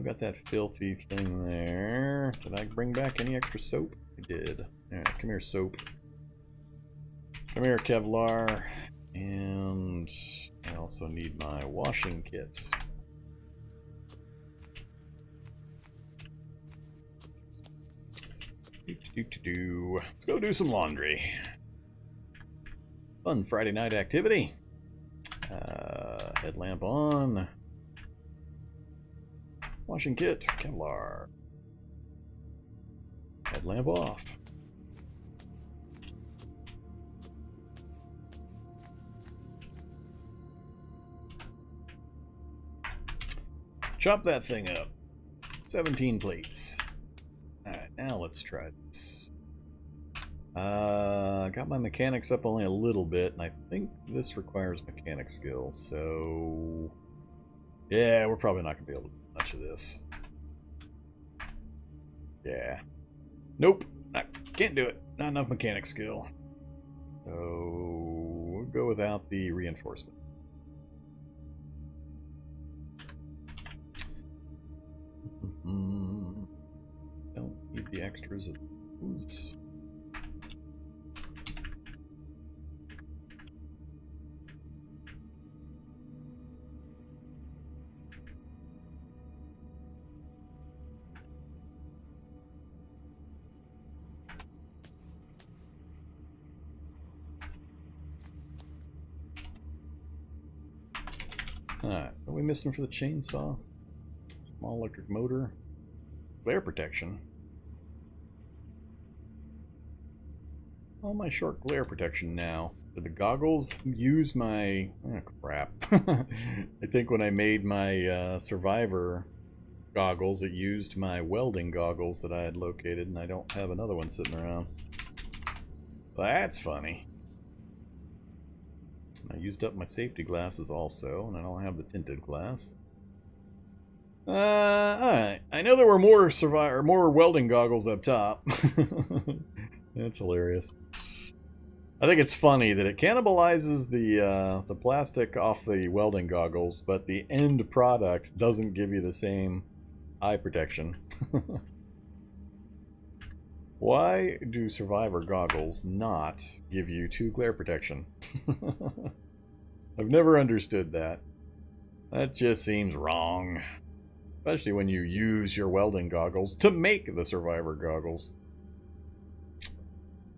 got that filthy thing there. Did I bring back any extra soap? I did. Alright, come here, soap. Come here, Kevlar. And I also need my washing kit. Let's go do some laundry. Fun Friday night activity. Headlamp on. Washing kit, Kevlar. Headlamp off. Chop that thing up. 17 plates. Alright, now let's try this. Got my mechanics up only a little bit, and I think this requires mechanic skill, so... yeah, we're probably not going to be able to do much of this. Yeah. Nope. Can't do it. Not enough mechanic skill. So, we'll go without the reinforcement. Don't need the extras of those. Alright, what are we missing for the chainsaw? Small electric motor. Glare protection. All my short glare protection now. Do the goggles use my... oh, crap. I think when I made my Survivor goggles, it used my welding goggles that I had located, and I don't have another one sitting around. That's funny. I used up my safety glasses also, and I don't have the tinted glass. Alright. I know there were more welding goggles up top. That's hilarious. I think it's funny that it cannibalizes the plastic off the welding goggles, but the end product doesn't give you the same eye protection. Why do Survivor goggles not give you 2 glare protection? I've never understood that. That just seems wrong. Especially when you use your welding goggles to make the Survivor goggles.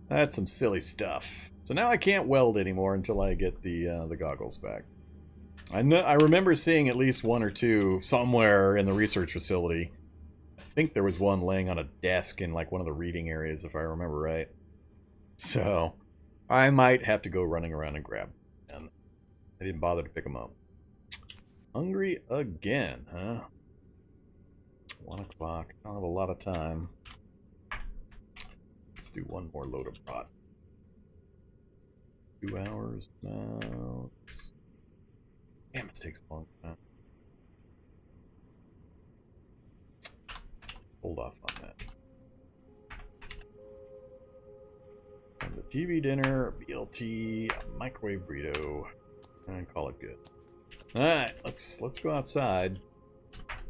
That's some silly stuff. So now I can't weld anymore until I get the goggles back. I remember seeing at least 1 or 2 somewhere in the research facility. I think there was one laying on a desk in like one of the reading areas, if I remember right. So I might have to go running around and grab them. I didn't bother to pick them up. Hungry again, huh? 1 o'clock. I don't have a lot of time. Let's do one more load of pot. 2 hours now. Damn, it takes a long time. Hold off on that. And the TV dinner, a BLT, a microwave burrito, and call it good. Alright, let's go outside.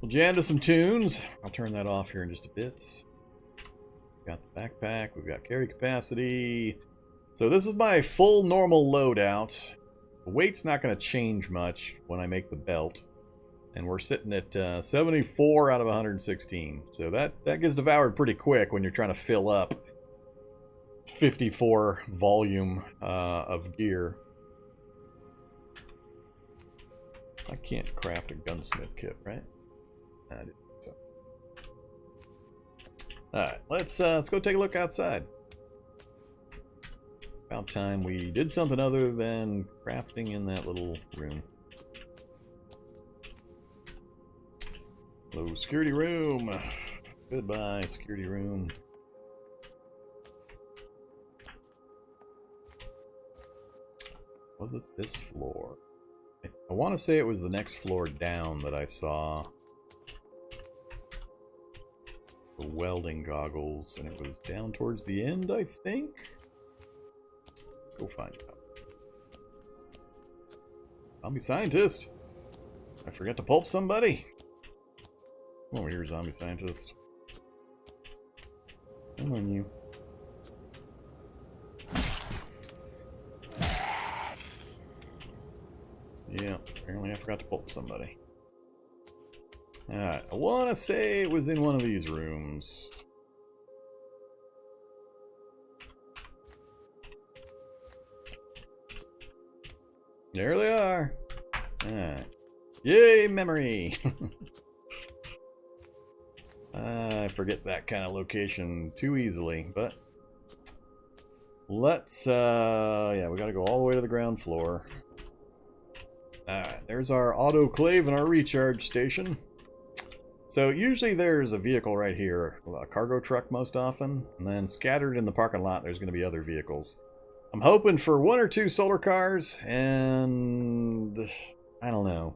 We'll jam to some tunes. I'll turn that off here in just a bit. Got the backpack, we've got carry capacity. So this is my full normal loadout. The weight's not going to change much when I make the belt. And we're sitting at 74 out of 116. So that gets devoured pretty quick when you're trying to fill up 54 volume of gear. I can't craft a gunsmith kit, right? I didn't think so. Alright, let's go take a look outside. It's about time we did something other than crafting in that little room. Hello, security room. Goodbye, security room. Was it this floor? I want to say it was the next floor down that I saw the welding goggles, and it was down towards the end, I think. Let's go find out. Zombie scientist. I forgot to pulp somebody. Come over here, zombie scientist. Come on, you. Yeah, apparently I forgot to pull somebody. Alright, I want to say it was in one of these rooms. There they are. Alright. Yay, memory! I forget that kind of location too easily, but let's, yeah, we gotta go all the way to the ground floor. Alright, there's our autoclave and our recharge station. So usually there's a vehicle right here, a cargo truck most often, and then scattered in the parking lot there's going to be other vehicles. I'm hoping for 1 or 2 solar cars and, I don't know,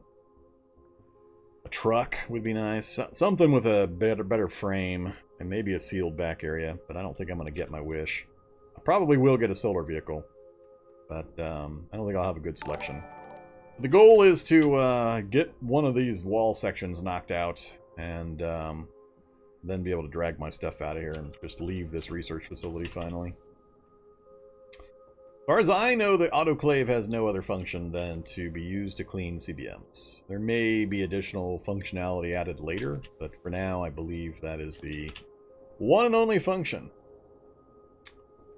a truck would be nice. Something with a better frame and maybe a sealed back area, but I don't think I'm going to get my wish. I probably will get a solar vehicle, but I don't think I'll have a good selection. The goal is to get one of these wall sections knocked out and then be able to drag my stuff out of here and just leave this research facility finally. As far as I know, the autoclave has no other function than to be used to clean CBMs. There may be additional functionality added later, but for now I believe that is the one and only function.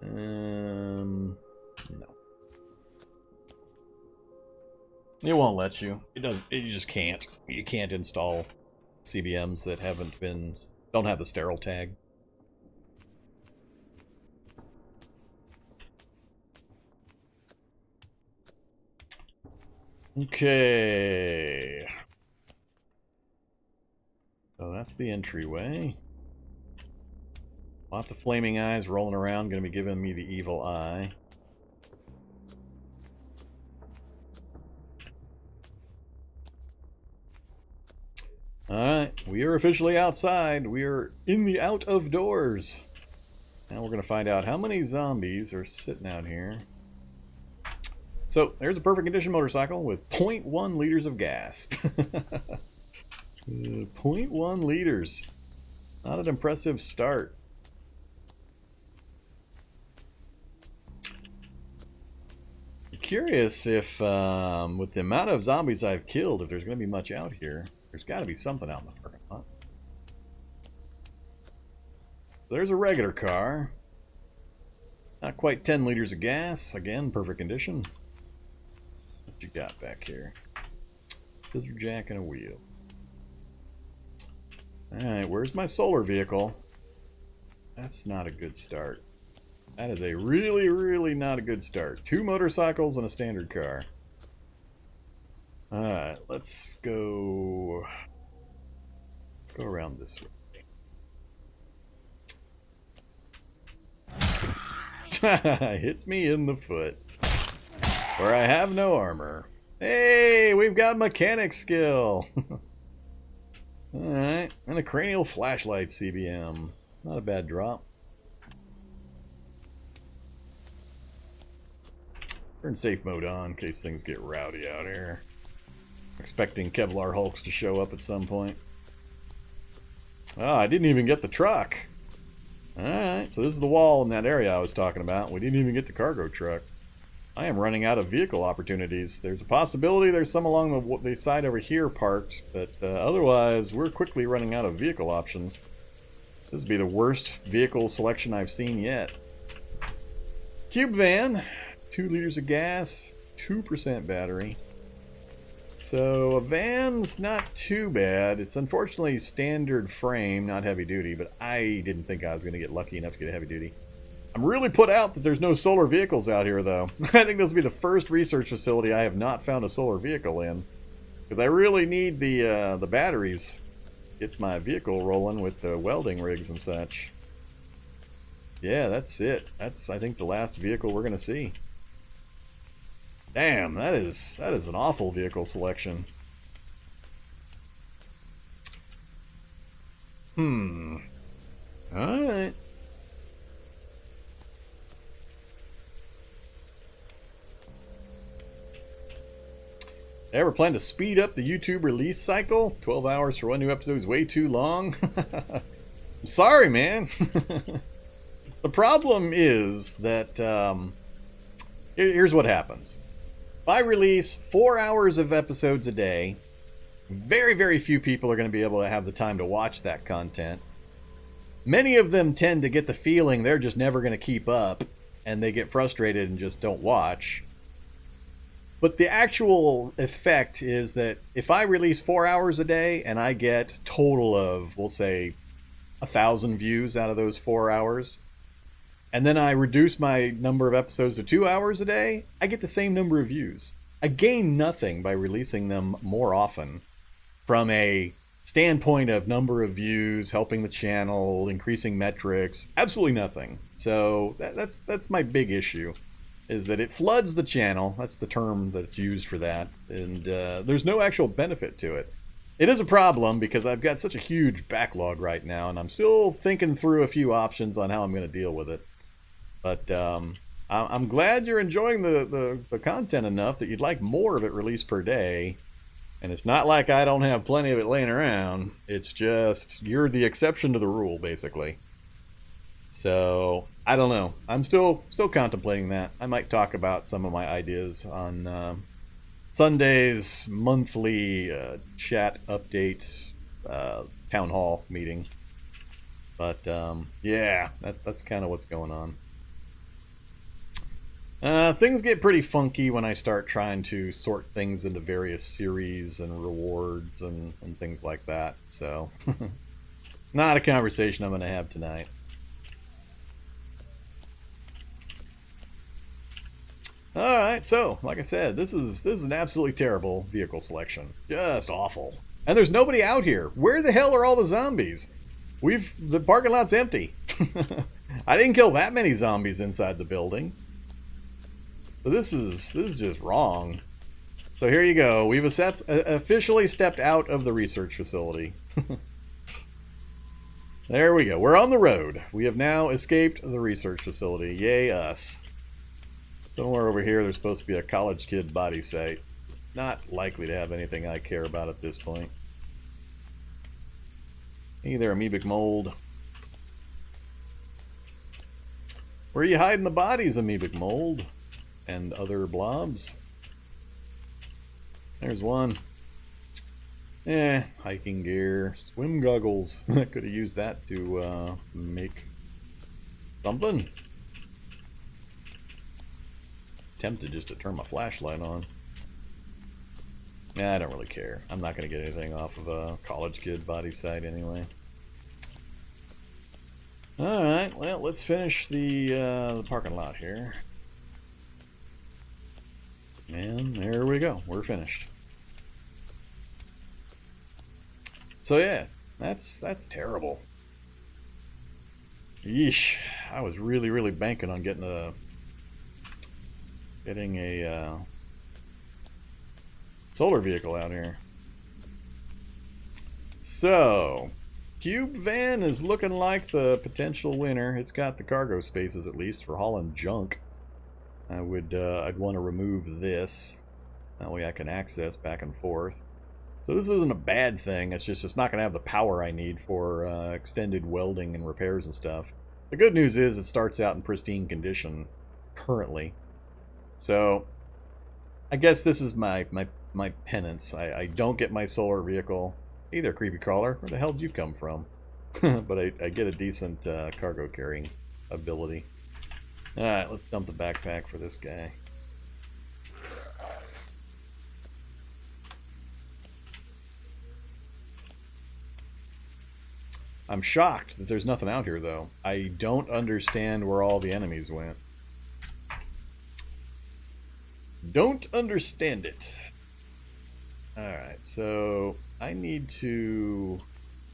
No. It won't let you. It doesn't. You just can't. You can't install CBMs that don't have the sterile tag. Okay. So that's the entryway. Lots of flaming eyes rolling around, going to be giving me the evil eye. Alright, we are officially outside. We are in the out of doors. Now we're going to find out how many zombies are sitting out here. So, there's a perfect condition motorcycle with 0.1 liters of gas. 0.1 liters. Not an impressive start. I'm curious if, with the amount of zombies I've killed, if there's going to be much out here. There's got to be something out in the parking lot. There's a regular car. Not quite 10 liters of gas. Again, perfect condition. What you got back here? Scissor jack and a wheel. Alright, where's my solar vehicle? That's not a good start. That is a really, really not a good start. 2 motorcycles and a standard car. Alright, let's go around this way. Hits me in the foot. Where I have no armor. Hey, we've got mechanic skill. Alright, and a cranial flashlight CBM. Not a bad drop. Turn safe mode on in case things get rowdy out here. Expecting Kevlar Hulks to show up at some point. Oh, I didn't even get the truck. Alright, so this is the wall in that area I was talking about. We didn't even get the cargo truck. I am running out of vehicle opportunities. There's a possibility there's some along the side over here parked, but otherwise we're quickly running out of vehicle options. This would be the worst vehicle selection I've seen yet. Cube van, 2 liters of gas, 2% battery. So a van's not too bad. It's unfortunately standard frame, not heavy duty, but I didn't think I was going to get lucky enough to get a heavy duty. I'm really put out that there's no solar vehicles out here, though. I think this will be the first research facility I have not found a solar vehicle in. Because I really need the batteries. Get my vehicle rolling with the welding rigs and such. Yeah, that's it. That's, I think, the last vehicle we're going to see. Damn, that is an awful vehicle selection. Alright. Ever plan to speed up the YouTube release cycle? 12 hours for one new episode is way too long. I'm sorry, man. The problem is that here's what happens. If I release 4 hours of episodes a day, very, very few people are going to be able to have the time to watch that content. Many of them tend to get the feeling they're just never going to keep up, and they get frustrated and just don't watch. But the actual effect is that if I release 4 hours a day and I get total of, we'll say, 1,000 views out of those 4 hours, and then I reduce my number of episodes to 2 hours a day, I get the same number of views. I gain nothing by releasing them more often from a standpoint of number of views, helping the channel, increasing metrics, absolutely nothing. So that's my big issue, is that it floods the channel. That's the term that's used for that. And there's no actual benefit to it. It is a problem because I've got such a huge backlog right now, and I'm still thinking through a few options on how I'm going to deal with it. But I'm glad you're enjoying the content enough that you'd like more of it released per day. And it's not like I don't have plenty of it laying around. It's just you're the exception to the rule, basically. So, I don't know. I'm still contemplating that. I might talk about some of my ideas on Sunday's monthly chat update town hall meeting. But, yeah, that's kind of what's going on. Things get pretty funky when I start trying to sort things into various series and rewards and things like that. So, not a conversation I'm going to have tonight. Alright, so, like I said, this is an absolutely terrible vehicle selection. Just awful. And there's nobody out here. Where the hell are all the zombies? The parking lot's empty. I didn't kill that many zombies inside the building. So this is just wrong. So here you go. We've officially stepped out of the research facility. There we go. We're on the road. We have now escaped the research facility. Yay us. Somewhere over here there's supposed to be a college kid body site. Not likely to have anything I care about at this point. Hey there, amoebic mold. Where are you hiding the bodies, amoebic mold? And other blobs. There's one. Hiking gear. Swim goggles. I could have used that to make something. Tempted just to turn my flashlight on. I don't really care. I'm not going to get anything off of a college kid body site anyway. Alright, well, let's finish the parking lot here. And there we go. We're finished. So yeah, that's terrible. Yeesh. I was really banking on getting a solar vehicle out here. So, Cube Van is looking like the potential winner. It's got the cargo spaces at least for hauling junk. I'd want to remove this. That way I can access back and forth. So this isn't a bad thing. It's not going to have the power I need for extended welding and repairs and stuff. The good news is it starts out in pristine condition currently. So I guess this is my penance. I don't get my solar vehicle. Hey there, creepy crawler. Where the hell did you come from? But I get a decent cargo carrying ability. Alright, let's dump the backpack for this guy. I'm shocked that there's nothing out here, though. I don't understand where all the enemies went. Don't understand it. Alright, so I need to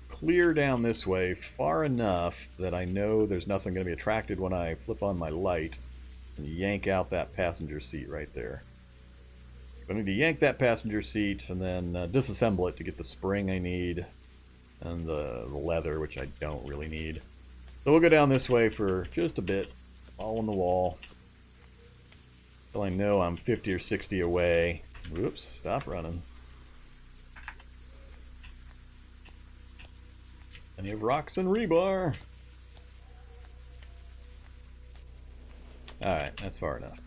clear down this way far enough that I know there's nothing going to be attracted when I flip on my light and yank out that passenger seat right there. So I need to yank that passenger seat and then disassemble it to get the spring I need and the leather, which I don't really need. So we'll go down this way for just a bit, all on the wall, until I know I'm 50 or 60 away. Whoops, stop running. Plenty of rocks and rebar. Alright, that's far enough.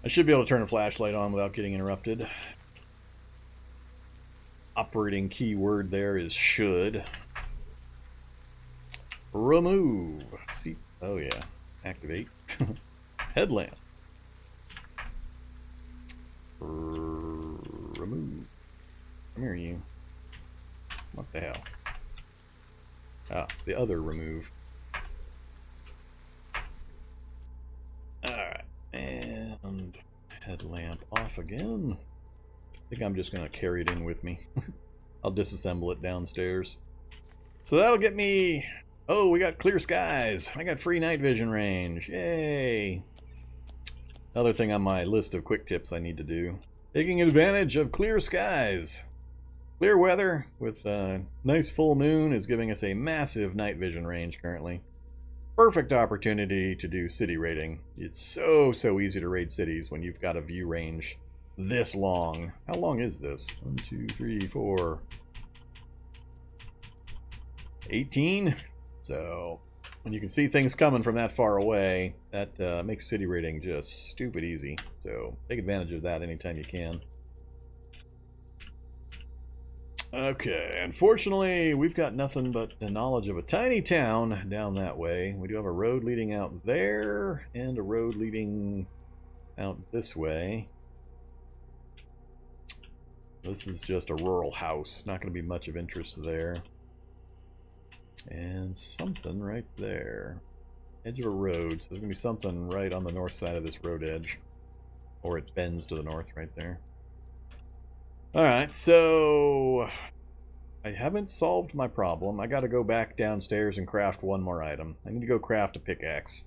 I should be able to turn a flashlight on without getting interrupted. Operating keyword there is should. Remove. See, oh yeah. Activate. Headlamp. Remove. Come here, you. What the hell? Ah, the other remove. Alright. And headlamp off again. I think I'm just going to carry it in with me. I'll disassemble it downstairs. So that'll get me... Oh, we got clear skies. I got free night vision range. Yay! Another thing on my list of quick tips I need to do. Taking advantage of clear skies. Clear weather with a nice full moon is giving us a massive night vision range currently. Perfect opportunity to do city raiding. It's so easy to raid cities when you've got a view range this long. How long is this? 1, 2, 3, 4... 18? So, when you can see things coming from that far away, that makes city raiding just stupid easy. So, take advantage of that anytime you can. Okay, unfortunately, we've got nothing but the knowledge of a tiny town down that way. We do have a road leading out there, and a road leading out this way. This is just a rural house. Not going to be much of interest there. And something right there. Edge of a road. So there's going to be something right on the north side of this road edge. Or it bends to the north right there. Alright, so... I haven't solved my problem. I got to go back downstairs and craft one more item. I need to go craft a pickaxe.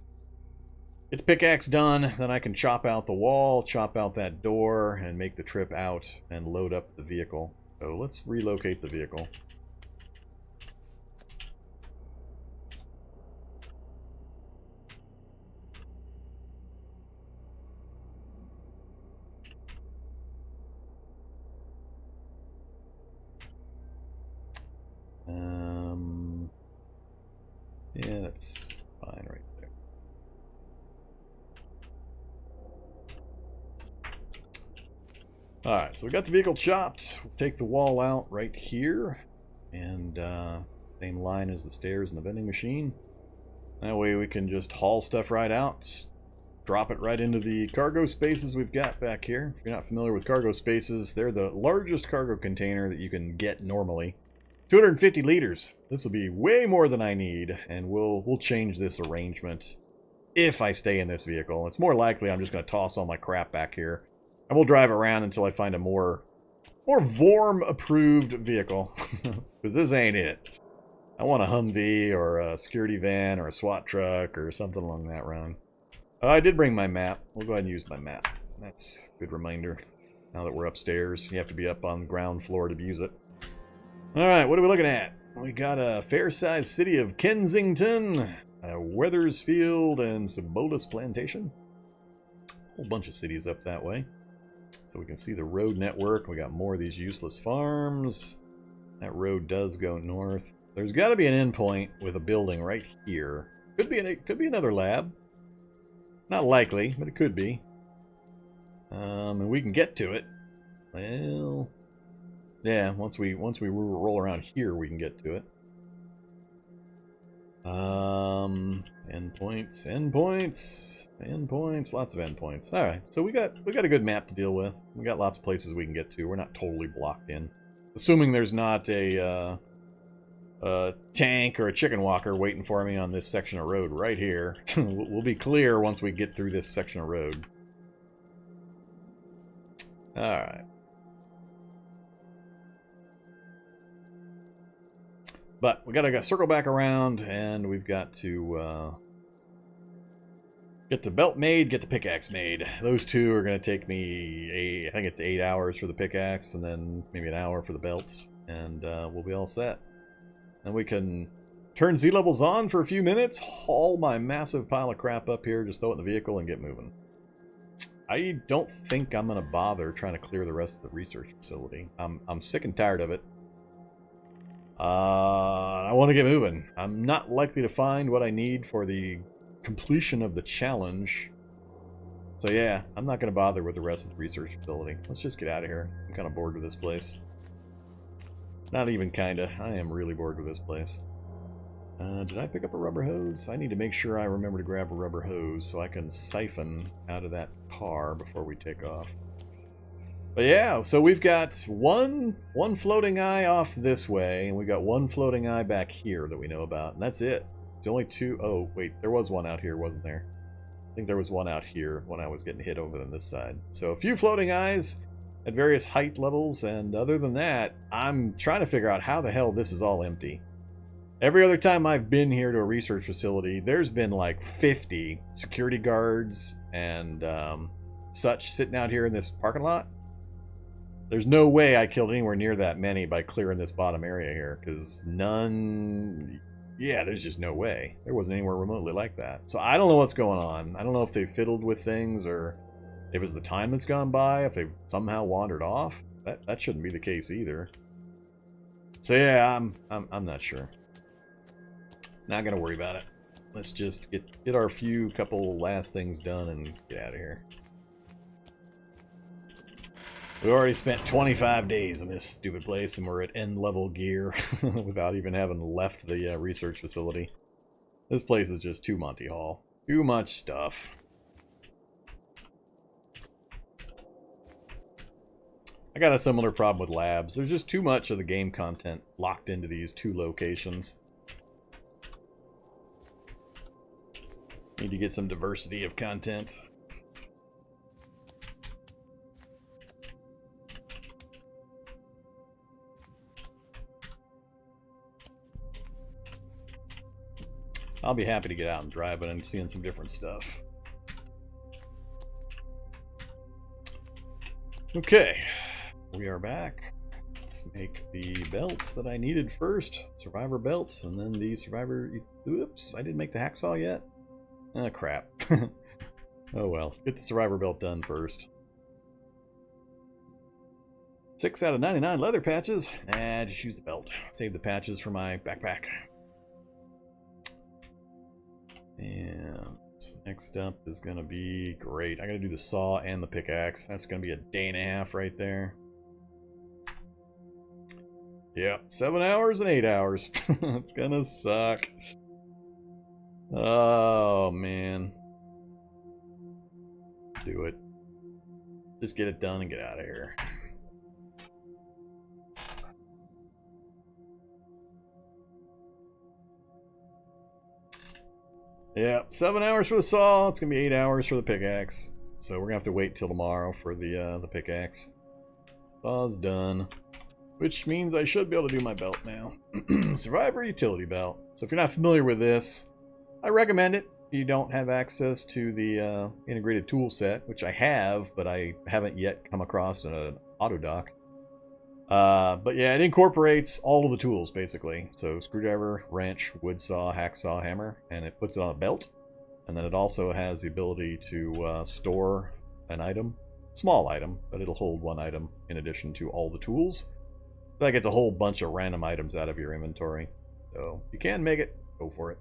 Get the pickaxe done, then I can chop out the wall, chop out that door, and make the trip out and load up the vehicle. So let's relocate the vehicle. Yeah, that's fine right there. Alright, so we got the vehicle chopped. We'll take the wall out right here. And same line as the stairs and the vending machine. That way we can just haul stuff right out. Drop it right into the cargo spaces we've got back here. If you're not familiar with cargo spaces, they're the largest cargo container that you can get normally. 250 liters. This will be way more than I need, and we'll change this arrangement if I stay in this vehicle. It's more likely I'm just going to toss all my crap back here, and we'll drive around until I find a more Vorm-approved vehicle, because this ain't it. I want a Humvee or a security van or a SWAT truck or something along that run. I did bring my map. We'll go ahead and use my map. That's a good reminder. Now that we're upstairs, you have to be up on the ground floor to use it. Alright, what are we looking at? We got a fair-sized city of Kensington, Weathersfield, and Cibolis Plantation. A whole bunch of cities up that way. So we can see the road network. We got more of these useless farms. That road does go north. There's got to be an endpoint with a building right here. Could be another lab. Not likely, but it could be. And we can get to it. Well... yeah, once we roll around here, we can get to it. Endpoints, lots of endpoints. All right, so we got a good map to deal with. We got lots of places we can get to. We're not totally blocked in, assuming there's not a tank or a chicken walker waiting for me on this section of road right here. We'll be clear once we get through this section of road. All right. But we gotta circle back around, and we've got to get the belt made, get the pickaxe made. Those two are gonna take me, I think it's 8 hours for the pickaxe, and then maybe an hour for the belts, and we'll be all set. And we can turn Z-levels on for a few minutes, haul my massive pile of crap up here, just throw it in the vehicle, and get moving. I don't think I'm gonna bother trying to clear the rest of the research facility. I'm sick and tired of it. I want to get moving. I'm not likely to find what I need for the completion of the challenge. So yeah, I'm not going to bother with the rest of the research facility. Let's just get out of here. I'm kind of bored with this place. Not even kinda. I am really bored with this place. Did I pick up a rubber hose? I need to make sure I remember to grab a rubber hose so I can siphon out of that car before we take off. But yeah, so we've got one floating eye off this way, and we've got one floating eye back here that we know about, and that's it. It's only two. Oh, wait, there was one out here, wasn't there? I think there was one out here when I was getting hit over on this side. So a few floating eyes at various height levels, and other than that, I'm trying to figure out how the hell this is all empty. Every other time I've been here to a research facility, there's been like 50 security guards and such sitting out here in this parking lot. There's no way I killed anywhere near that many by clearing this bottom area here, because none... Yeah, there's just no way. There wasn't anywhere remotely like that. So I don't know what's going on. I don't know if they fiddled with things, or if it was the time that's gone by, if they somehow wandered off. That shouldn't be the case either. So yeah, I'm not sure. Not gonna worry about it. Let's just get our couple last things done and get out of here. We already spent 25 days in this stupid place, and we're at end-level gear without even having left the research facility. This place is just too Monty Hall. Too much stuff. I got a similar problem with labs. There's just too much of the game content locked into these two locations. Need to get some diversity of content. I'll be happy to get out and drive it and seeing some different stuff. Okay, we are back. Let's make the belts that I needed first. Survivor belts, and then the survivor... Oops, I didn't make the hacksaw yet? Ah, crap. Oh well, get the survivor belt done first. 6 out of 99 leather patches. Nah, just use the belt. Save the patches for my backpack. And next up is going to be great. I got to do the saw and the pickaxe. That's going to be a day and a half right there. Yep, 7 hours and 8 hours. It's going to suck. Oh, man. Do it. Just get it done and get out of here. Yeah, 7 hours for the saw. It's gonna be 8 hours for the pickaxe. So we're gonna have to wait till tomorrow for the pickaxe. Saw's done, which means I should be able to do my belt now. Survivor utility belt. So if you're not familiar with this, I recommend it. If you don't have access to the integrated tool set, which I have, but I haven't yet come across an auto dock. But yeah, it incorporates all of the tools, basically. So screwdriver, wrench, wood saw, hacksaw, hammer, and it puts it on a belt. And then it also has the ability to store an item. Small item, but it'll hold one item in addition to all the tools. That gets a whole bunch of random items out of your inventory. So if you can make it, go for it.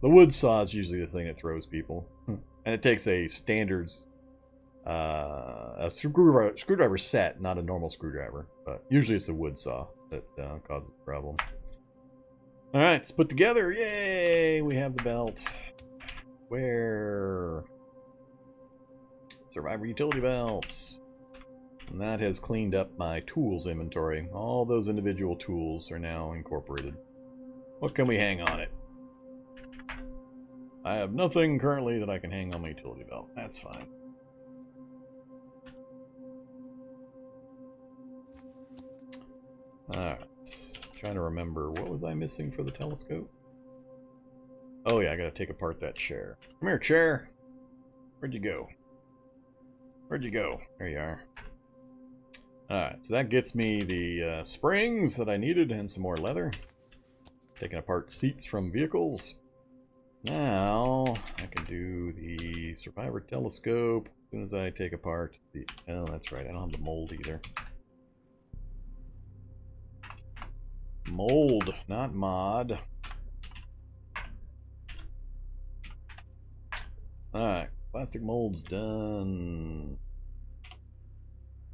The wood saw is usually the thing that throws people. And it takes a standards... a screwdriver set, not a normal screwdriver, but usually it's the wood saw that causes the problem. Alright, it's put together. Yay! We have the belt. Where? Survivor utility belts. And that has cleaned up my tools inventory. All those individual tools are now incorporated. What can we hang on it? I have nothing currently that I can hang on my utility belt. That's fine. Alright, trying to remember, what was I missing for the telescope? Oh yeah, I gotta take apart that chair. Come here, chair! Where'd you go? Where'd you go? There you are. Alright, so that gets me the springs that I needed and some more leather. Taking apart seats from vehicles. Now, I can do the survivor telescope. soon as I take apart the... Oh, that's right. I don't have the mold either. Mold, not mod. Alright, plastic mold's done.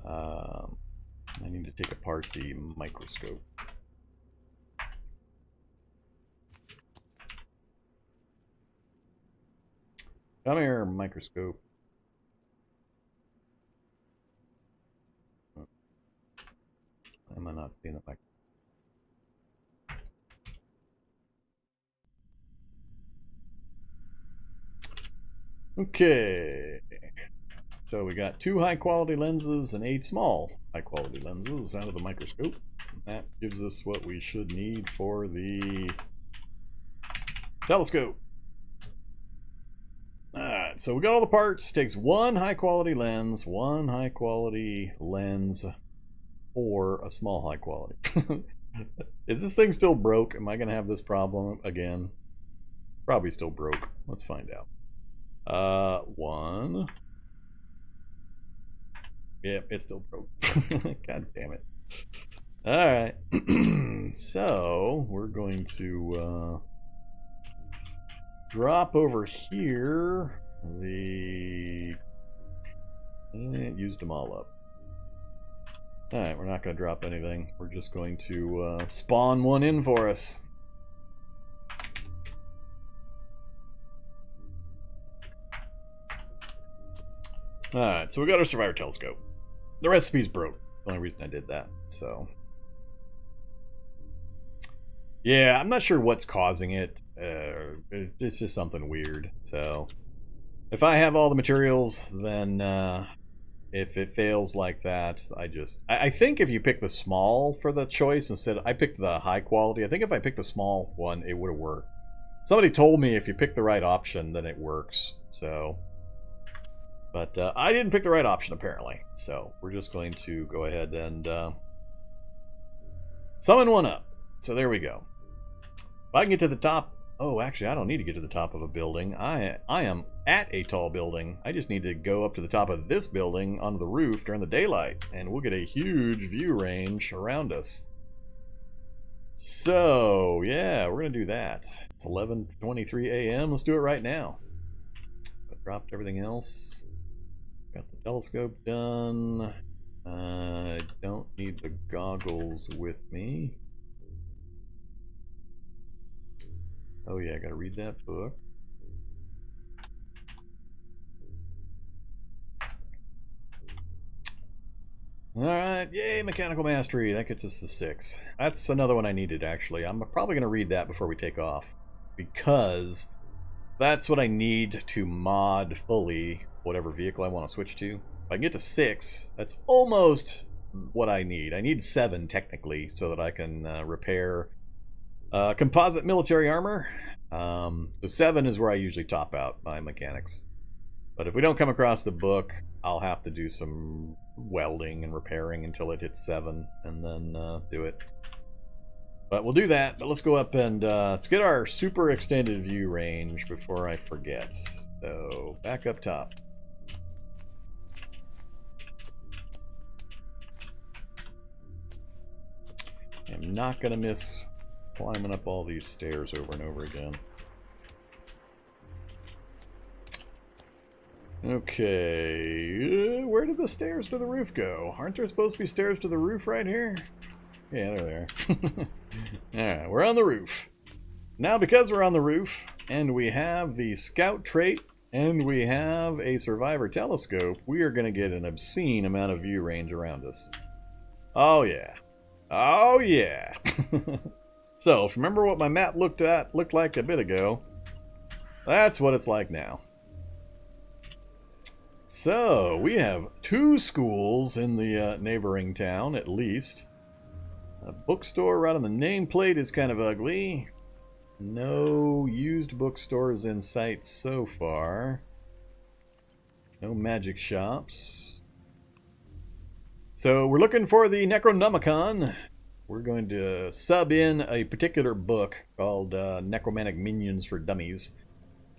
I need to take apart the microscope. Come here, microscope. Am I not seeing the microscope? Okay. So we got 2 high quality lenses and 8 small high quality lenses out of the microscope. That gives us what we should need for the telescope. Alright, so we got all the parts. Takes 1 high quality lens, 1 high quality lens, or a small high quality. Is this thing still broke? Am I going to have this problem again? Probably still broke. Let's find out. 1. Yep, it's still broke. God damn it. Alright. So, we're going to drop over here the... used them all up. Alright, we're not going to drop anything. We're just going to spawn one in for us. Alright, so we got our Survivor Telescope. The recipe's broke. The only reason I did that, so... Yeah, I'm not sure what's causing it. It's just something weird, so... If I have all the materials, then if it fails like that, I think if you pick the small for the choice instead... I picked the high quality. I think if I picked the small one, it would have worked. Somebody told me if you pick the right option, then it works, so... But I didn't pick the right option, apparently. So we're just going to go ahead and summon one up. So there we go. If I can get to the top... Oh, actually, I don't need to get to the top of a building. I am at a tall building. I just need to go up to the top of this building onto the roof during the daylight. And we'll get a huge view range around us. So, yeah, we're going to do that. It's 11:23 a.m. Let's do it right now. I dropped everything else. Got the telescope done. I don't need the goggles with me. Oh yeah, I gotta read that book. Alright, yay, Mechanical Mastery. That gets us to 6. That's another one I needed, actually. I'm probably gonna read that before we take off, because that's what I need to mod fully whatever vehicle I want to switch to. If I can get to 6, that's almost what I need. I need 7, technically, so that I can repair composite military armor. So 7 is where I usually top out my mechanics. But if we don't come across the book, I'll have to do some welding and repairing until it hits 7, and then do it. But we'll do that. But let's go up and let's get our super extended view range before I forget. So back up top. I'm not going to miss climbing up all these stairs over and over again. Okay, where did the stairs to the roof go? Aren't there supposed to be stairs to the roof right here? Yeah, they're there. Alright, we're on the roof. Now, because we're on the roof, and we have the scout trait, and we have a survivor telescope, we are going to get an obscene amount of view range around us. Oh yeah. Oh yeah. So, if you remember what my map looked like a bit ago, that's what it's like now. So, we have 2 schools in the neighboring town, at least. A bookstore right on the nameplate is kind of ugly. No used bookstores in sight so far. No magic shops. So, we're looking for the Necronomicon. We're going to sub in a particular book called Necomantic Minions for Dummies.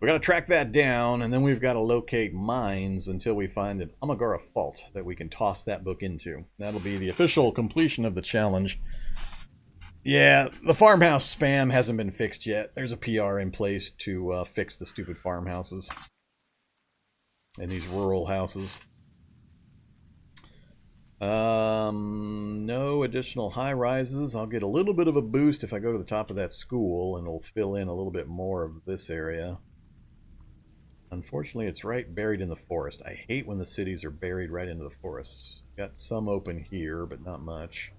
We got to track that down, and then we've got to locate mines until we find an Amigara Fault that we can toss that book into. That'll be the official completion of the challenge. Yeah, the farmhouse spam hasn't been fixed yet. There's a PR in place to fix the stupid farmhouses and these rural houses. No additional high rises. I'll get a little bit of a boost if I go to the top of that school, and it'll fill in a little bit more of this area. Unfortunately, it's right buried in the forest. I hate when the cities are buried right into the forests. Got some open here, but not much.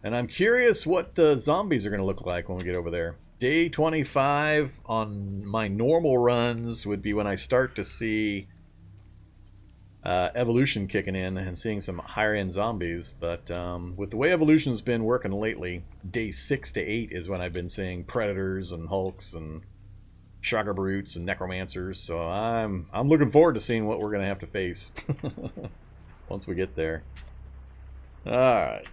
And I'm curious what the zombies are going to look like when we get over there. Day 25 on my normal runs would be when I start to see evolution kicking in and seeing some higher end zombies, but with the way evolution's been working lately, day 6 to 8 is when I've been seeing predators and hulks and shocker brutes and necromancers, so I'm looking forward to seeing what we're gonna have to face once we get there. Alright,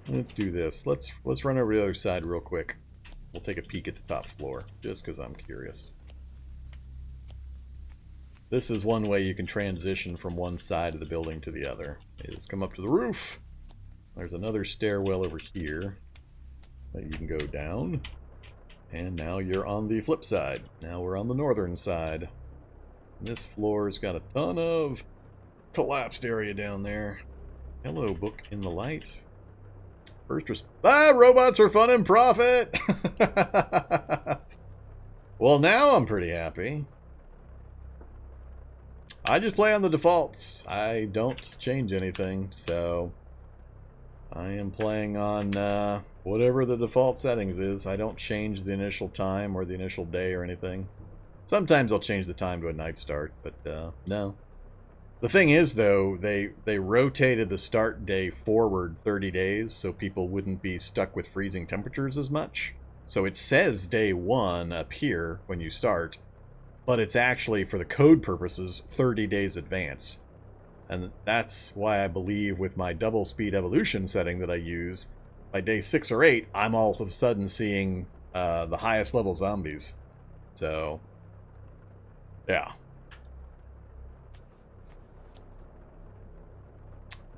let's do this. Let's run over to the other side real quick. We'll take a peek at the top floor just because I'm curious. This is one way you can transition from one side of the building to the other, is come up to the roof. There's another stairwell over here that you can go down. And now you're on the flip side. Now we're on the northern side. And this floor's got a ton of collapsed area down there. Hello, book in the light. Robots are fun and profit! Well, now I'm pretty happy. I just play on the defaults. I don't change anything, so I am playing on whatever the default settings is. I don't change the initial time or the initial day or anything. Sometimes I'll change the time to a night start, but no. The thing is, though, they rotated the start day forward 30 days so people wouldn't be stuck with freezing temperatures as much. So it says day 1 up here when you start, but it's actually, for the code purposes, 30 days advanced. And that's why I believe with my double speed evolution setting that I use, by day 6 or 8, I'm all of a sudden seeing the highest level zombies. So, yeah.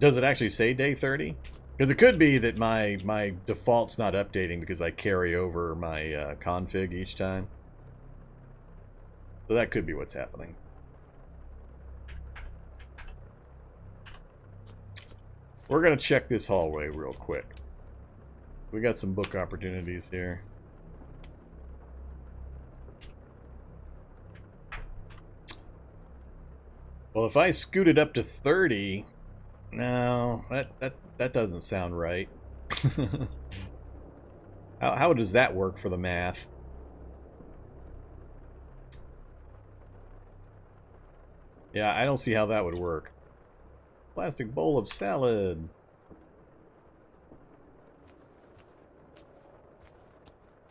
Does it actually say day 30? Because it could be that my default's not updating because I carry over my config each time. So that could be what's happening. We're going to check this hallway real quick. We got some book opportunities here. Well, if I scoot it up to 30... No, that doesn't sound right. How does that work for the math? Yeah, I don't see how that would work. Plastic bowl of salad.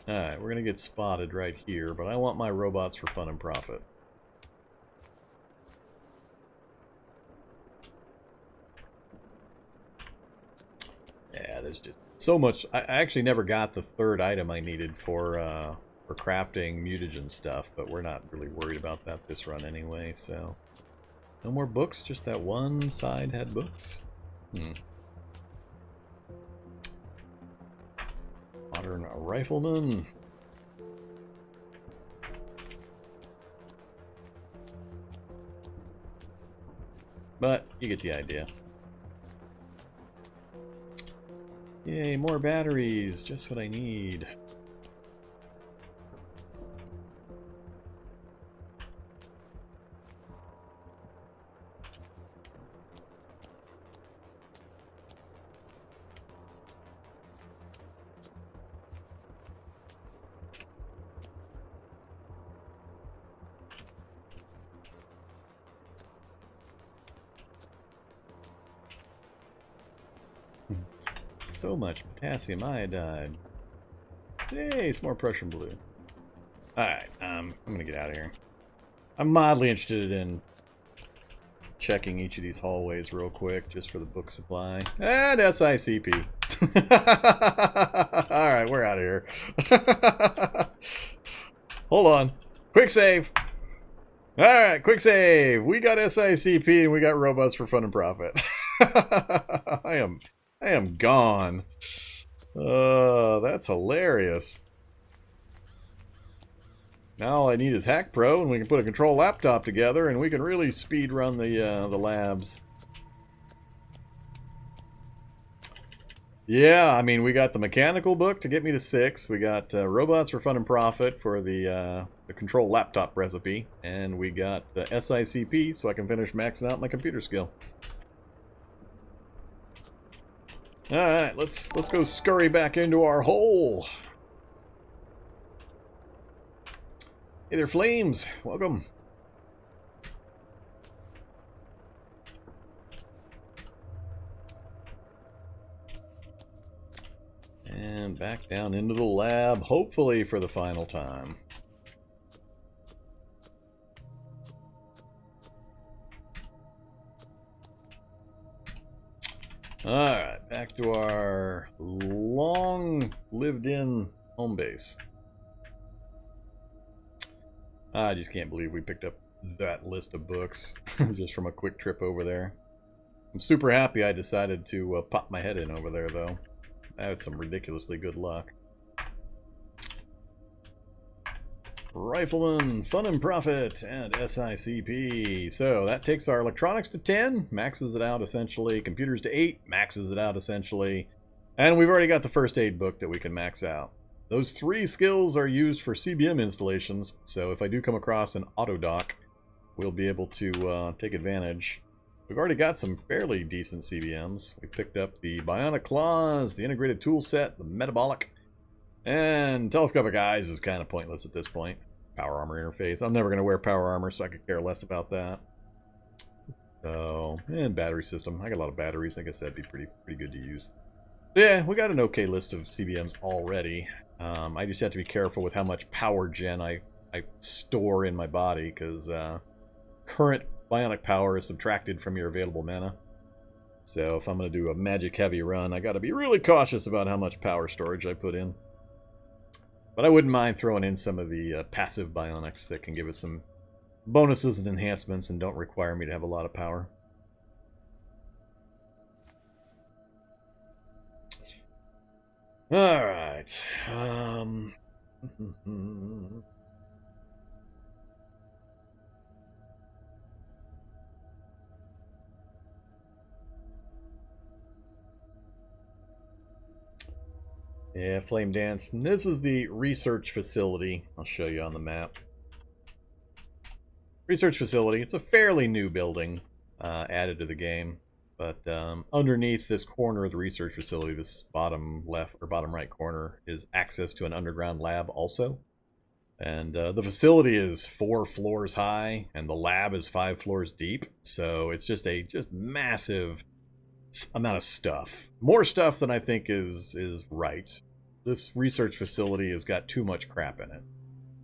Alright, we're gonna get spotted right here, but I want my robots for fun and profit. Yeah, there's just so much. I actually never got the third item I needed for crafting mutagen stuff, but we're not really worried about that this run anyway, so... No more books? Just that one side had books? Modern rifleman. But you get the idea. Yay, more batteries. Just what I need. So much potassium iodide. Hey, some more Prussian blue. Alright, I'm gonna get out of here. I'm mildly interested in checking each of these hallways real quick, just for the book supply. And SICP. Alright, we're out of here. Hold on. Quick save. Alright, quick save. We got SICP and we got robots for fun and profit. I am gone. That's hilarious. Now all I need is Hack Pro, and we can put a control laptop together, and we can really speed run the labs. Yeah, I mean, we got the mechanical book to get me to 6. We got robots for fun and profit for the control laptop recipe, and we got SICP so I can finish maxing out my computer skill. All right, let's go scurry back into our hole. Hey there, Flames. Welcome. And back down into the lab, hopefully for the final time. Alright, back to our long lived-in home base. I just can't believe we picked up that list of books just from a quick trip over there. I'm super happy I decided to pop my head in over there, though. That was some ridiculously good luck. Rifleman, Fun and Profit, and SICP. So that takes our electronics to 10, maxes it out essentially. Computers to 8, maxes it out essentially. And we've already got the first aid book that we can max out. Those 3 skills are used for CBM installations, so if I do come across an auto dock, we'll be able to take advantage. We've already got some fairly decent CBMs. We picked up the Bionic Claws, the Integrated Tool Set, the Metabolic, and Telescopic Eyes is kind of pointless at this point. Power Armor interface. I'm never going to wear Power Armor, so I could care less about that. So, and battery system. I got a lot of batteries. I guess that'd be pretty good to use. Yeah, we got an okay list of CBMs already. I just have to be careful with how much power gen I store in my body, because current bionic power is subtracted from your available mana. So if I'm going to do a magic heavy run, I got to be really cautious about how much power storage I put in. But I wouldn't mind throwing in some of the passive bionics that can give us some bonuses and enhancements and don't require me to have a lot of power. Alright. Yeah, Flame Dance. And this is the research facility. I'll show you on the map. Research facility. It's a fairly new building added to the game. But underneath this corner of the research facility, this bottom left or bottom right corner, is access to an underground lab also. And the facility is 4 floors high, and the lab is 5 floors deep. So it's just a massive amount of stuff. More stuff than I think is right. This research facility has got too much crap in it.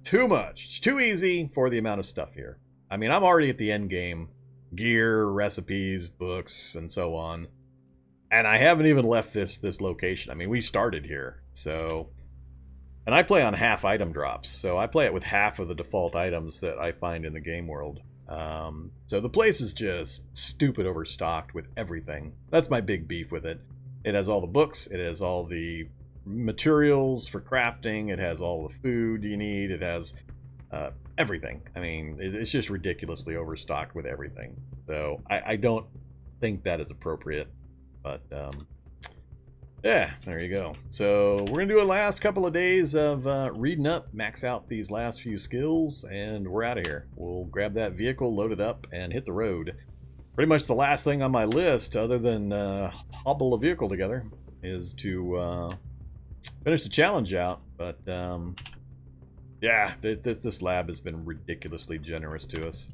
Too much. It's too easy for the amount of stuff here. I mean, I'm already at the end game. Gear, recipes, books, and so on. And I haven't even left this location. I mean, we started here. So, and I play on half item drops. So I play it with half of the default items that I find in the game world. So the place is just stupid overstocked with everything. That's my big beef with it. It has all the books, it has all the materials for crafting, it has all the food you need, it has everything. I mean, it's just ridiculously overstocked with everything. So I don't think that is appropriate. But yeah, there you go. So we're going to do a last couple of days of reading up, max out these last few skills, and we're out of here. We'll grab that vehicle, load it up, and hit the road. Pretty much the last thing on my list, other than hobble a vehicle together, is to finish the challenge out. But yeah, this lab has been ridiculously generous to us.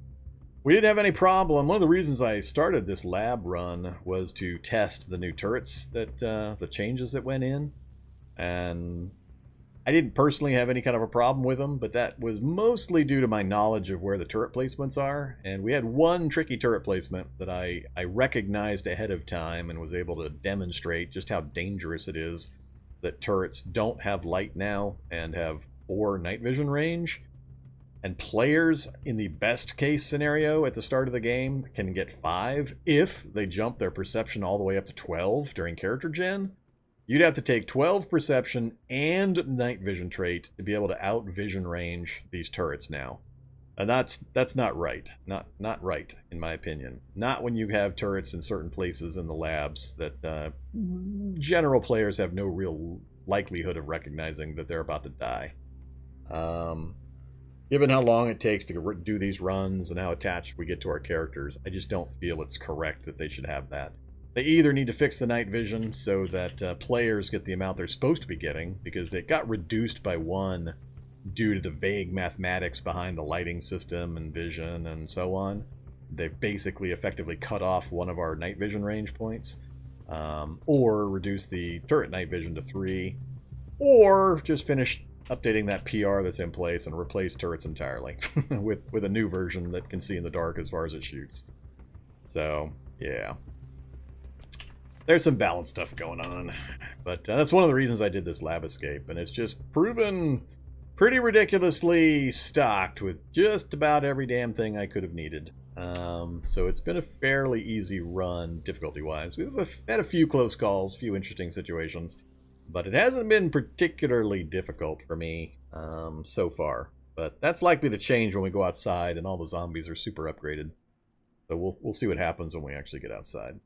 We didn't have any problem. One of the reasons I started this lab run was to test the new turrets, that the changes that went in. And I didn't personally have any kind of a problem with them, but that was mostly due to my knowledge of where the turret placements are. And we had one tricky turret placement that I recognized ahead of time and was able to demonstrate just how dangerous it is that turrets don't have light now and have 4 night vision range. And players, in the best case scenario at the start of the game, can get 5 if they jump their perception all the way up to 12 during character gen. You'd have to take 12 perception and night vision trait to be able to out vision range these turrets now. And that's not right. Not right, in my opinion. Not when you have turrets in certain places in the labs that general players have no real likelihood of recognizing that they're about to die. Given how long it takes to do these runs and how attached we get to our characters, I just don't feel it's correct that they should have that. They either need to fix the night vision so that players get the amount they're supposed to be getting, because they got reduced by 1 due to the vague mathematics behind the lighting system and vision and so on. They've basically effectively cut off one of our night vision range points, or reduce the turret night vision to 3, or just finish updating that PR that's in place and replace turrets entirely with a new version that can see in the dark as far as it shoots. So, yeah. There's some balance stuff going on. But that's one of the reasons I did this Lab Escape, and it's just proven pretty ridiculously stocked with just about every damn thing I could have needed. So it's been a fairly easy run, difficulty-wise. We've had a few close calls, a few interesting situations. But it hasn't been particularly difficult for me so far. But that's likely to change when we go outside and all the zombies are super upgraded. So we'll see what happens when we actually get outside.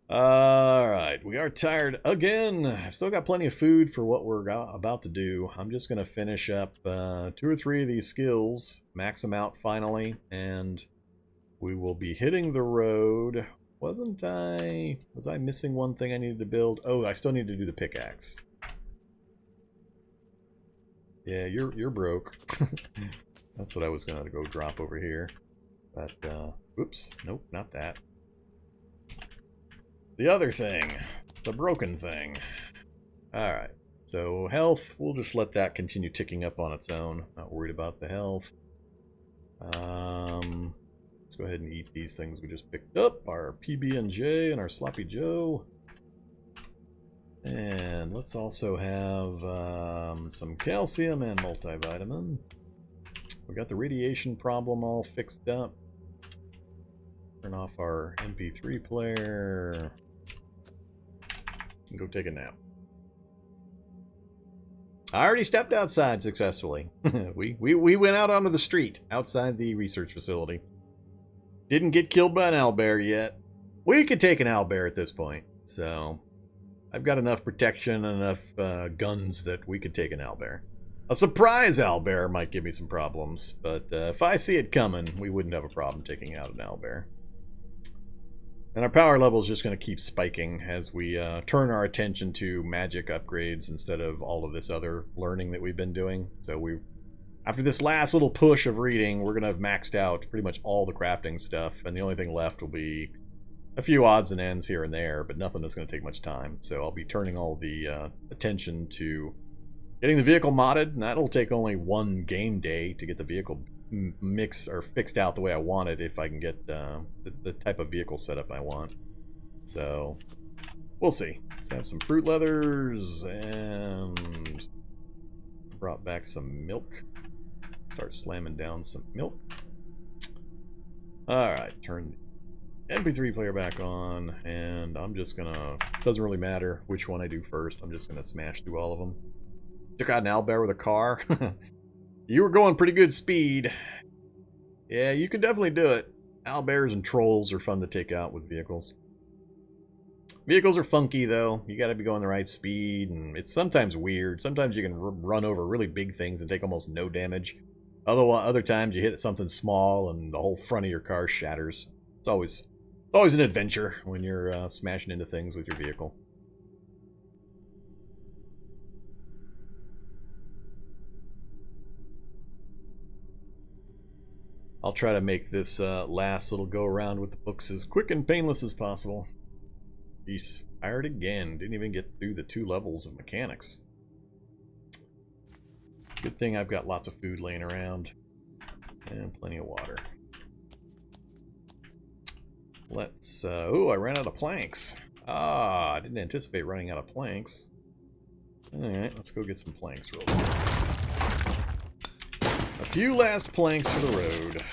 Alright, we are tired again. I've still got plenty of food for what we're about to do. I'm just going to finish up 2 or 3 of these skills, max them out finally, and we will be hitting the road. Was I missing one thing I needed to build? Oh, I still need to do the pickaxe. Yeah, you're broke. That's what I was gonna go drop over here. But, oops, nope, not that. The other thing. The broken thing. Alright, so health, we'll just let that continue ticking up on its own. Not worried about the health. Let's go ahead and eat these things we just picked up. Our PB&J and our Sloppy Joe. And let's also have some calcium and multivitamin. We got the radiation problem all fixed up. Turn off our MP3 player. And go take a nap. I already stepped outside successfully. we went out onto the street outside the research facility. Didn't get killed by an owlbear yet. We could take an owlbear at this point. So, I've got enough protection and enough guns that we could take an owlbear. A surprise owlbear might give me some problems, but if I see it coming, we wouldn't have a problem taking out an owlbear. And our power level is just going to keep spiking as we turn our attention to magic upgrades instead of all of this other learning that we've been doing. So after this last little push of reading, we're going to have maxed out pretty much all the crafting stuff, and the only thing left will be a few odds and ends here and there, but nothing that's going to take much time. So I'll be turning all the attention to getting the vehicle modded, and that'll take only 1 game day to get the vehicle mix or fixed out the way I want it, if I can get the type of vehicle setup I want. So we'll see. Let's have some fruit leathers, and brought back some milk. Start slamming down some milk. Alright, turn the MP3 player back on, and I'm just gonna, doesn't really matter which one I do first, I'm just gonna smash through all of them. Took out an owlbear with a car. You were going pretty good speed. Yeah, you can definitely do it. Owlbears and trolls are fun to take out with vehicles. Vehicles are funky, though. You gotta be going the right speed, and it's sometimes weird. Sometimes you can run over really big things and take almost no damage. Other times you hit something small and the whole front of your car shatters. It's always an adventure when you're smashing into things with your vehicle. I'll try to make this last little go around with the books as quick and painless as possible. He's fired again. Didn't even get through the 2 levels of mechanics. Good thing I've got lots of food laying around. And plenty of water. Let's... oh, I ran out of planks. Ah, I didn't anticipate running out of planks. Alright, let's go get some planks real quick. A few last planks for the road.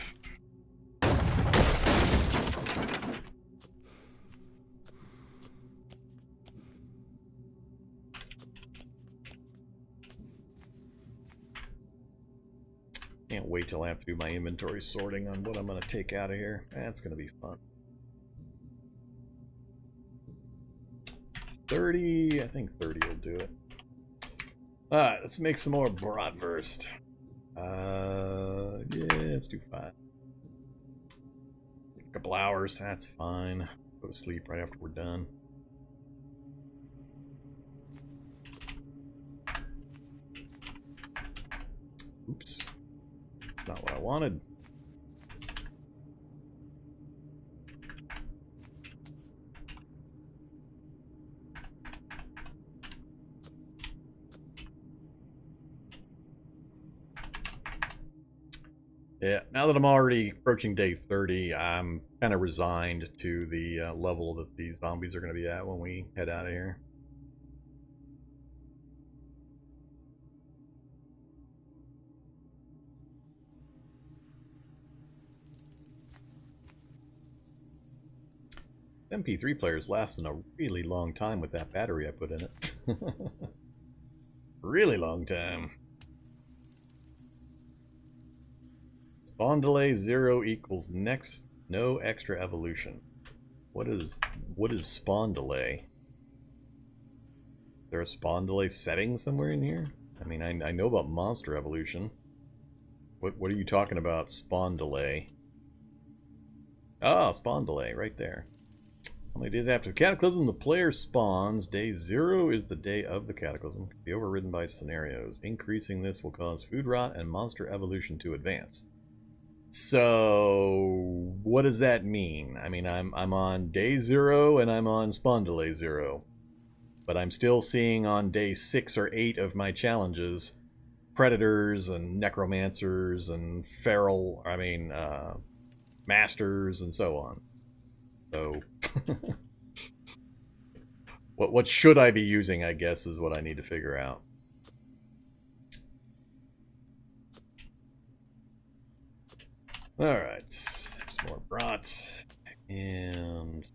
Can't wait till I have to do my inventory sorting on what I'm going to take out of here. That's going to be fun. 30, I think 30 will do it. Alright, let's make some more bratwurst. Yeah, let's do 5. A couple hours, that's fine. Go to sleep right after we're done. Oops. That's not what I wanted. Yeah, now that I'm already approaching day 30, I'm kind of resigned to the level that these zombies are going to be at when we head out of here. MP3 player's lasting a really long time with that battery I put in it. Really long time. Spawn delay 0 equals next no extra evolution. What is spawn delay? Is there a spawn delay setting somewhere in here? I mean, I know about monster evolution. What are you talking about? Spawn delay. Ah, spawn delay right there. How many days after the Cataclysm the player spawns? Day 0 is the day of the Cataclysm. Can be overridden by scenarios. Increasing this will cause food rot and monster evolution to advance. So, what does that mean? I mean, I'm on day 0 and I'm on spawn delay 0. But I'm still seeing on day 6 or 8 of my challenges predators and necromancers and feral, masters and so on. So, what should I be using, I guess, is what I need to figure out. Alright, some more brats, and...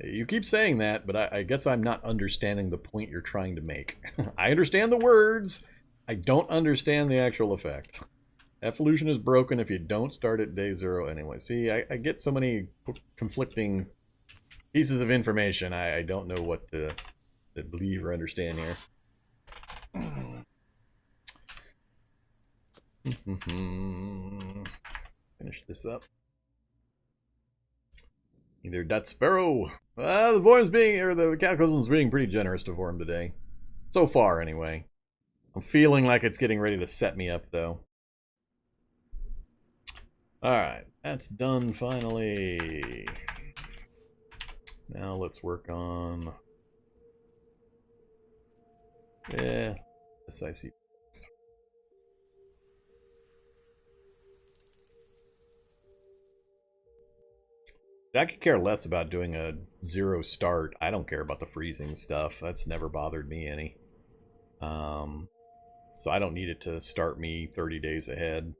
You keep saying that, but I guess I'm not understanding the point you're trying to make. I understand the words, I don't understand the actual effect. Evolution is broken if you don't start at day 0 anyway. See, I get so many conflicting pieces of information, I don't know what to believe or understand here. Finish this up. Either Dut Sparrow. The Vorm's being, or the Cataclysm's being pretty generous to Vorm today. So far, anyway. I'm feeling like it's getting ready to set me up, though. Alright, that's done finally. Now let's work on... Yeah, this I see. I could care less about doing a 0 start. I don't care about the freezing stuff. That's never bothered me any. So I don't need it to start me 30 days ahead.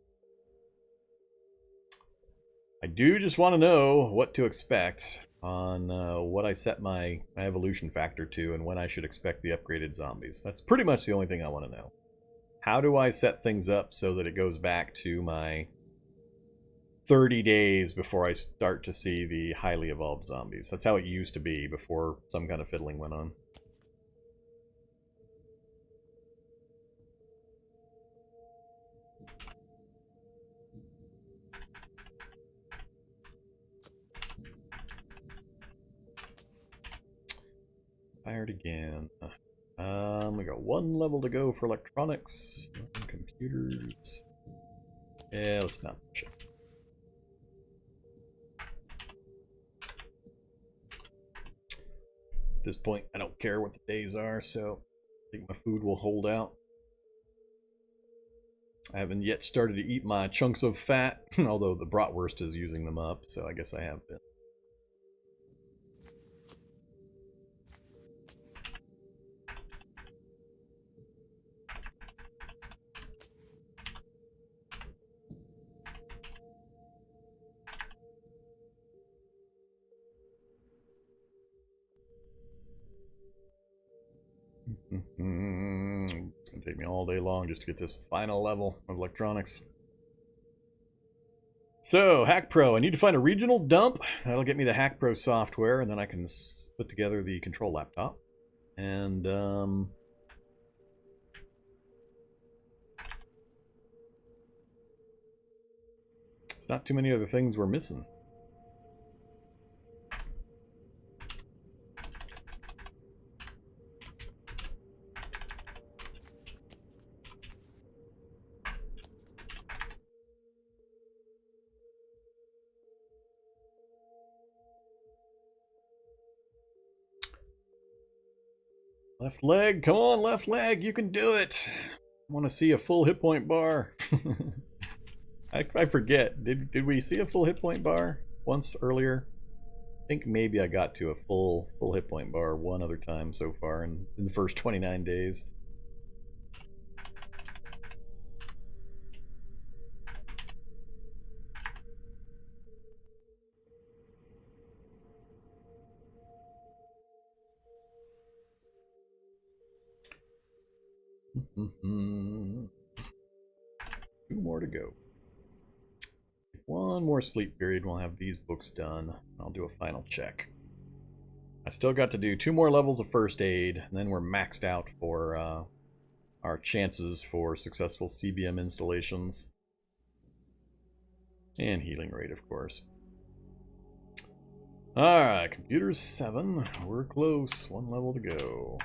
I do just want to know what to expect on what I set my evolution factor to and when I should expect the upgraded zombies. That's pretty much the only thing I want to know. How do I set things up so that it goes back to my 30 days before I start to see the highly evolved zombies? That's how it used to be before some kind of fiddling went on. Fired again. We got 1 level to go for electronics. Computers. Yeah, let's not push it. At this point, I don't care what the days are, so I think my food will hold out. I haven't yet started to eat my chunks of fat, although the bratwurst is using them up, so I guess I have been. It's going to take me all day long just to get this final level of electronics. So, Hack Pro. I need to find a regional dump. That'll get me the Hack Pro software, and then I can put together the control laptop. And, it's not too many other things we're missing. Left leg, come on, left leg, you can do it. I want to see a full hit point bar. I forget. Did we see a full hit point bar once earlier? I think maybe I got to a full hit point bar one other time so far in the first 29 days. Two more to go. One more sleep period, we'll have these books done. I'll do a final check. I still got to do 2 more levels of first aid, and then we're maxed out for our chances for successful CBM installations. And healing rate, of course. Alright, computers 7. We're close. 1 level to go.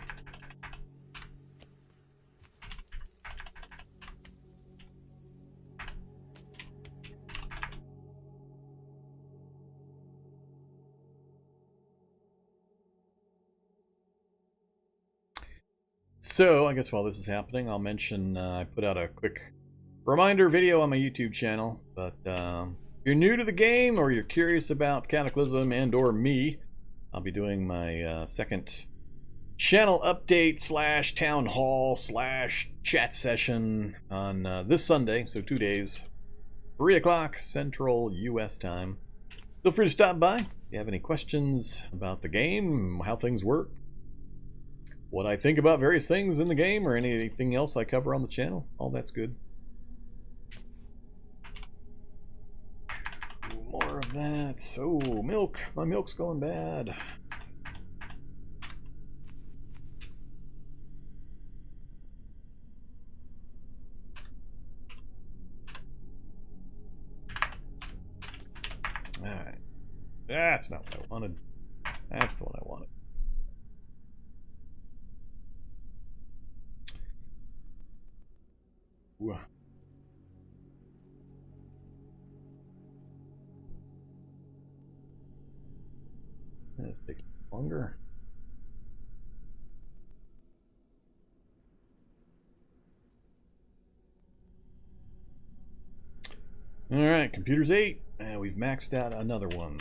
So, I guess while this is happening, I'll mention I put out a quick reminder video on my YouTube channel. But if you're new to the game or you're curious about Cataclysm and or me, I'll be doing my second channel update / town hall / chat session on this Sunday, so 2 days, 3 o'clock Central US time. Feel free to stop by if you have any questions about the game, how things work, what I think about various things in the game, or anything else I cover on the channel. All that's good. More of that. So, milk. My milk's going bad. Alright. That's not what I wanted. That's the one I wanted. Ooh. This takes longer. Alright, computers 8. And we've maxed out another one.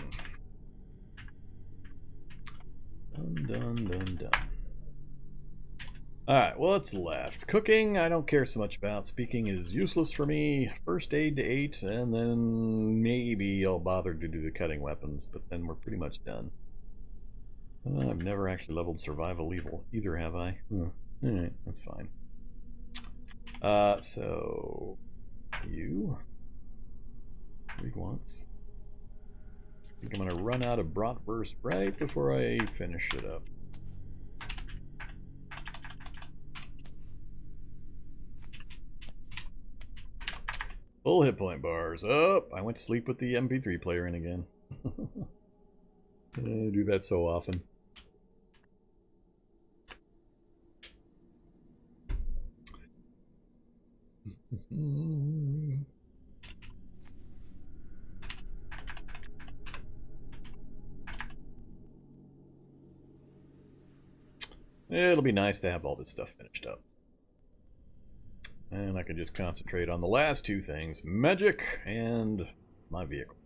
Done. Alright, what's left? Cooking, I don't care so much about. Speaking is useless for me. First aid to 8, and then maybe I'll bother to do the cutting weapons, but then we're pretty much done. I've never actually leveled survival either, have I? Alright, that's fine. So... you... read once. I think I'm going to run out of bratwurst right before I finish it up. Full hit point bars. Oh, I went to sleep with the MP3 player in again. I do that so often. It'll be nice to have all this stuff finished up. And I can just concentrate on the last 2 things, magic and my vehicle.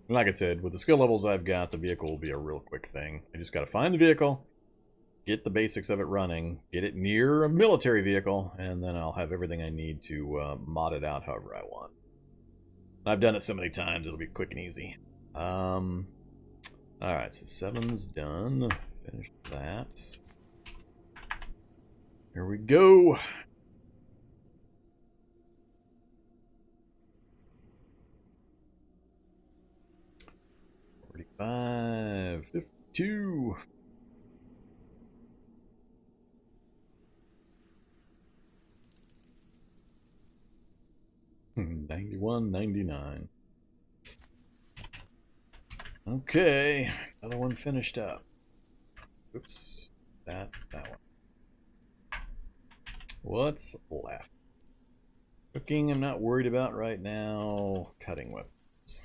And like I said, with the skill levels I've got, the vehicle will be a real quick thing. I just got to find the vehicle, get the basics of it running, get it near a military vehicle, and then I'll have everything I need to mod it out however I want. I've done it so many times, it'll be quick and easy. Alright, so 7's done. Finish that. Here we go. 45, 52. $91.99. Okay, another one finished up. Oops, that one. What's left? Cooking, I'm not worried about right now. Cutting weapons.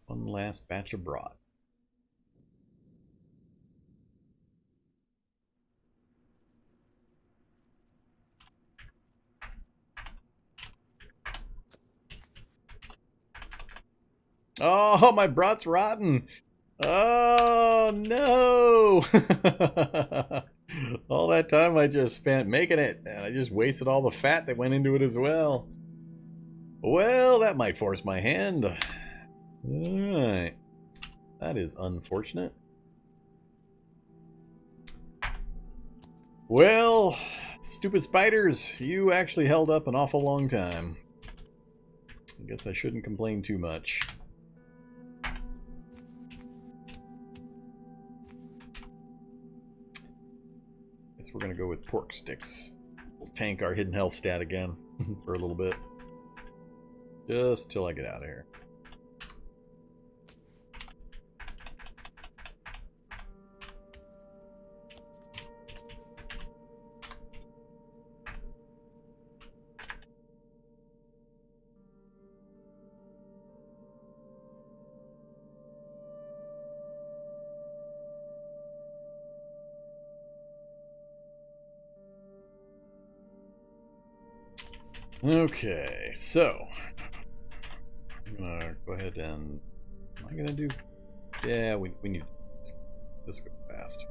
One last batch of broth. Oh, my brat's rotten. Oh, no. All that time I just spent making it, and I just wasted all the fat that went into it as well. Well, that might force my hand. Alright. That is unfortunate. Well, stupid spiders, you actually held up an awful long time. I guess I shouldn't complain too much. Guess we're gonna go with pork sticks. We'll tank our hidden health stat again for a little bit. Just till I get out of here. Okay, so I'm gonna go ahead and am I gonna do? Yeah, we need this go fast.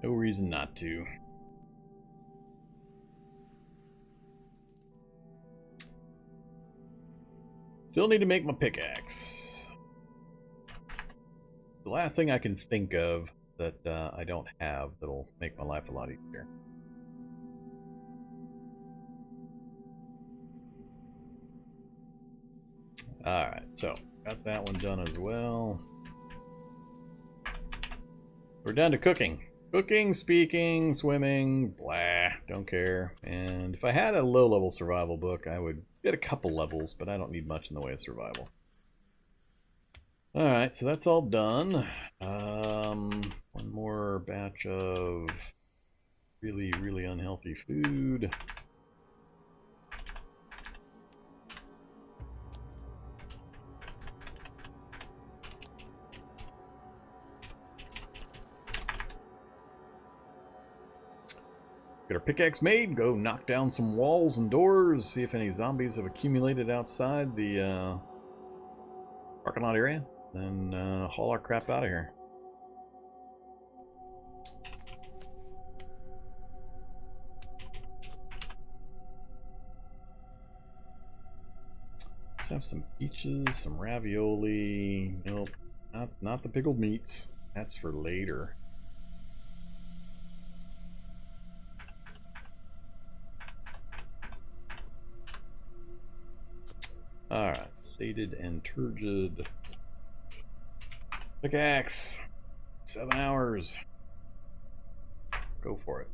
No reason not to. Still need to make my pickaxe. The last thing I can think of that I don't have that'll make my life a lot easier. Alright, so got that one done as well. We're down to cooking. Cooking, speaking, swimming, blah, don't care. And if I had a low-level survival book, I would get a couple levels, but I don't need much in the way of survival. Alright, so that's all done. One more batch of really, really unhealthy food. Get our pickaxe made, go knock down some walls and doors, see if any zombies have accumulated outside the parking lot area. Then haul our crap out of here. Let's have some peaches, some ravioli. Nope, not the pickled meats. That's for later. Alright, sated and turgid. Pickaxe. 7 hours. Go for it.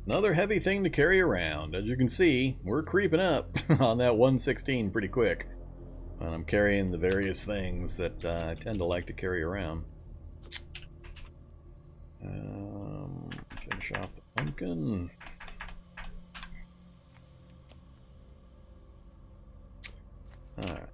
Another heavy thing to carry around. As you can see, we're creeping up on that 116 pretty quick. And I'm carrying the various things that I tend to like to carry around. Finish off the pumpkin. Alright.